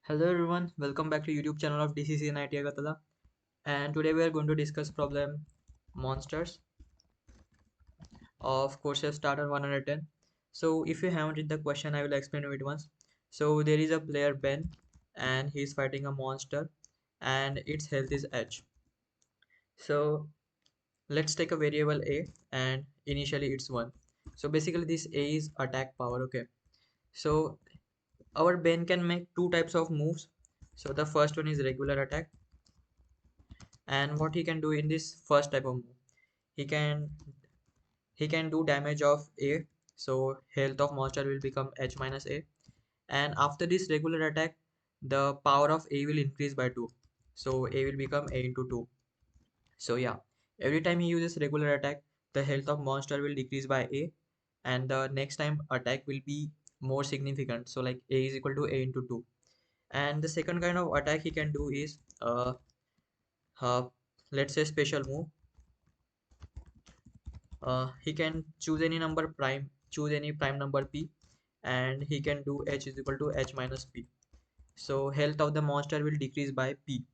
Hello everyone, welcome back to YouTube channel of DCC NIT-A, and today we are going to discuss problem monsters of CodeChef starter 110. So if you haven't read the question, I will explain it once. So there is a player Ben and he is fighting a monster and its health is H. So let's take a variable A and initially it's 1. So basically this A is attack power, okay. So our Ben can make two types of moves. So the first one is regular attack, and what he can do in this first type of move, he can he can do damage of A, so health of monster will become H minus A, and after this regular attack the power of A will increase by 2, so A will become A into 2. So yeah, every time he uses regular attack the health of monster will decrease by A, and the next time attack will be more significant, so like A is equal to A into 2. And the second kind of attack he can do is uh, let's say special move. He can choose any number prime, choose any prime number p, and he can do h is equal to h minus p, so health of the monster will decrease by p,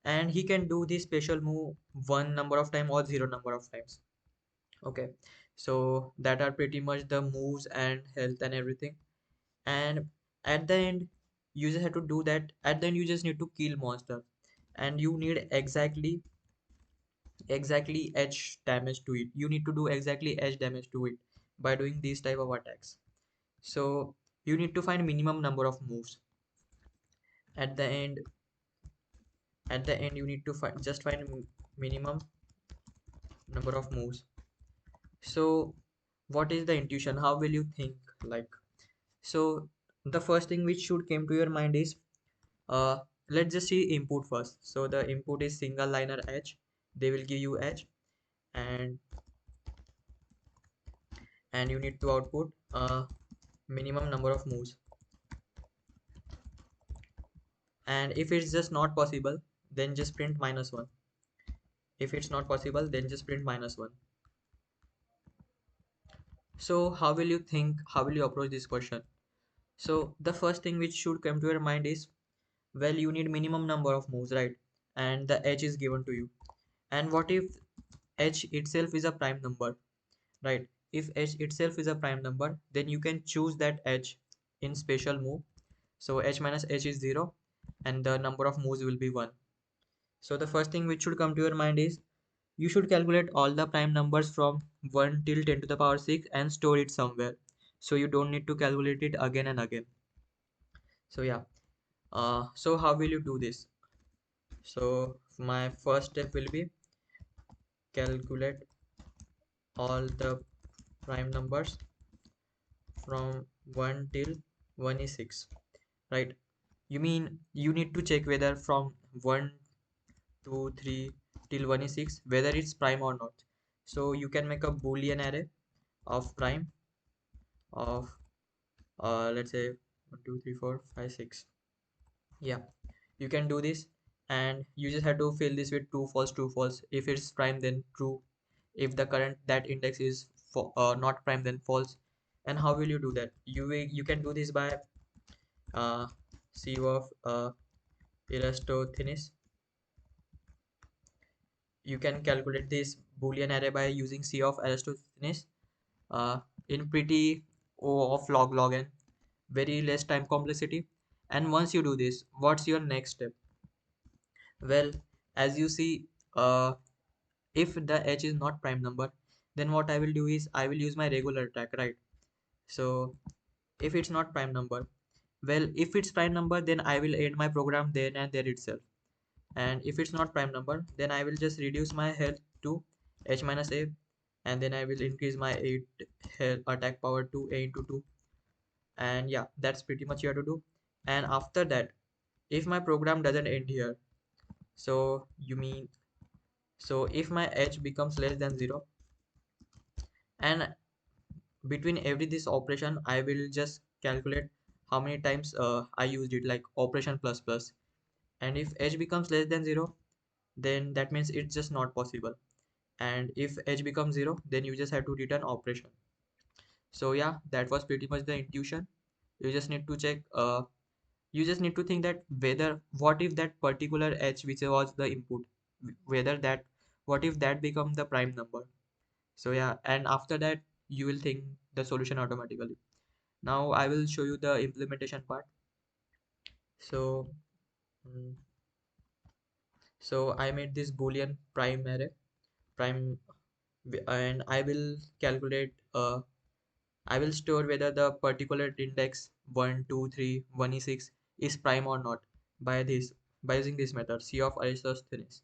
and he can do this special move one number of time or zero number of times. Okay, so that are pretty much the moves and health and everything. And at the end you just have to do that. At the end you just need to kill monster, and you need exactly edge damage to it. You need to do exactly edge damage to it by doing these type of attacks. So you need to find minimum number of moves. At the end, you need to find minimum number of moves. So what is the intuition? How will you think? Like, so the first thing which should came to your mind is uh let's just see input first. So the input is single liner edge. They will give you edge, and you need to output minimum number of moves. And if it's just not possible, then just print -1. If it's not possible, then just print -1. So how will you approach this question? So the first thing which should come to your mind is, well, you need minimum number of moves, right? And the h is given to you. And what if h itself is a prime number, right? If h itself is a prime number, then you can choose that h in special move. So h minus h is 0 and the number of moves will be 1. So the first thing which should come to your mind is, you should calculate all the prime numbers from 1 till 10 to the power 6 and store it somewhere. So you don't need to calculate it again and again. So yeah, so how will you do this? So my first step will be calculate all the prime numbers from 1 till 1 is 6, right? You mean you need to check whether from 1, 2, 3 till 1 is 6 whether it's prime or not. So you can make a boolean array of prime of let's say 1, 2, 3, 4, 5, 6. Yeah, you can do this, and you just have to fill this with true false true false. If it's prime then true, if the current that index is not prime then false. And how will you do that? You can do this by uh, C of Eratosthenes. You can calculate this boolean array by using C of Eratosthenes uh, in pretty O of log n, very less time complexity. And once you do this, what's your next step? Well, as you see, if the h is not prime number, then what I will do is I will use my regular attack, right? So if it's not prime number, well, if it's prime number, then I will end my program then and there itself. And if it's not prime number, then I will just reduce my health to h minus a, and then I will increase my 8 health attack power to a into 2. And yeah, that's pretty much you have to do. And after that, if my program doesn't end here, so you mean, so if my h becomes less than 0, and between every this operation I will just calculate how many times I used it, like operation plus plus. And if h becomes less than 0, then that means it's just not possible. And if h becomes 0, then you just have to return operation. So yeah, that was pretty much the intuition. You just need to check You just need to think that whether what if that particular h which was the input, whether that, what if that become the prime number. So yeah, and after that you will think the solution automatically. Now I will show you the implementation part. So mm, so I made this boolean prime array, prime, and I will calculate, I will store whether the particular index 1 2 3 1 6 is prime or not by this, by using this method c of Aristotle's.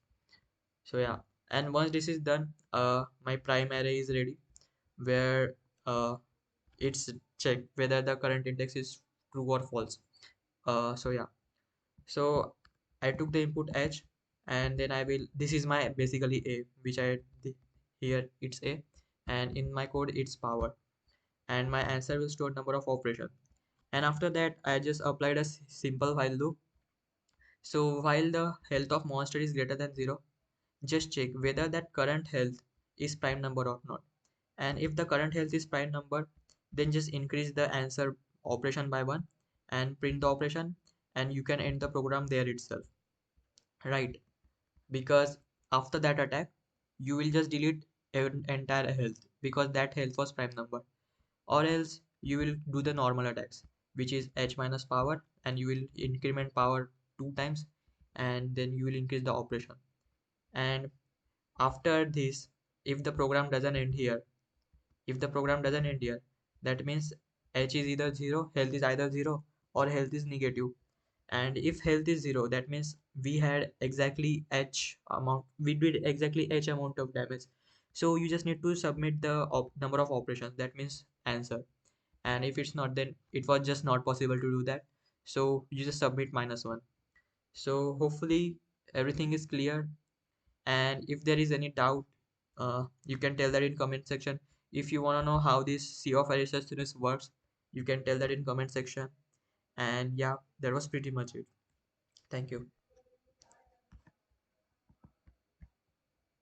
So yeah, and once this is done, my prime array is ready, where it's checked whether the current index is true or false. So yeah, so I took the input h, and then I will, this is my basically a, which here it's a, and in my code it's power, and my answer will store number of operation. And after that I just applied a simple while loop. So while the health of monster is greater than 0, just check whether that current health is prime number or not. And if the current health is prime number, then just increase the answer operation by 1 and print the operation, and you can end the program there itself, right? Because after that attack you will just delete entire health because that health was prime number, or else you will do the normal attacks, which is h minus power, and you will increment power 2 times, and then you will increase the operation. And after this, if the program doesn't end here, if the program doesn't end here, that means h is either 0, health is either 0, or health is negative. And if health is 0, that means we had exactly h amount, we did exactly h amount of damage. So you just need to submit the number of operations, that means answer. And if it's not, then it was just not possible to do that, so you just submit -1. So hopefully everything is clear, and if there is any doubt, you can tell that in comment section. If you want to know how this C of Aristoteles works, you can tell that in comment section. And yeah, that was pretty much it. Thank you.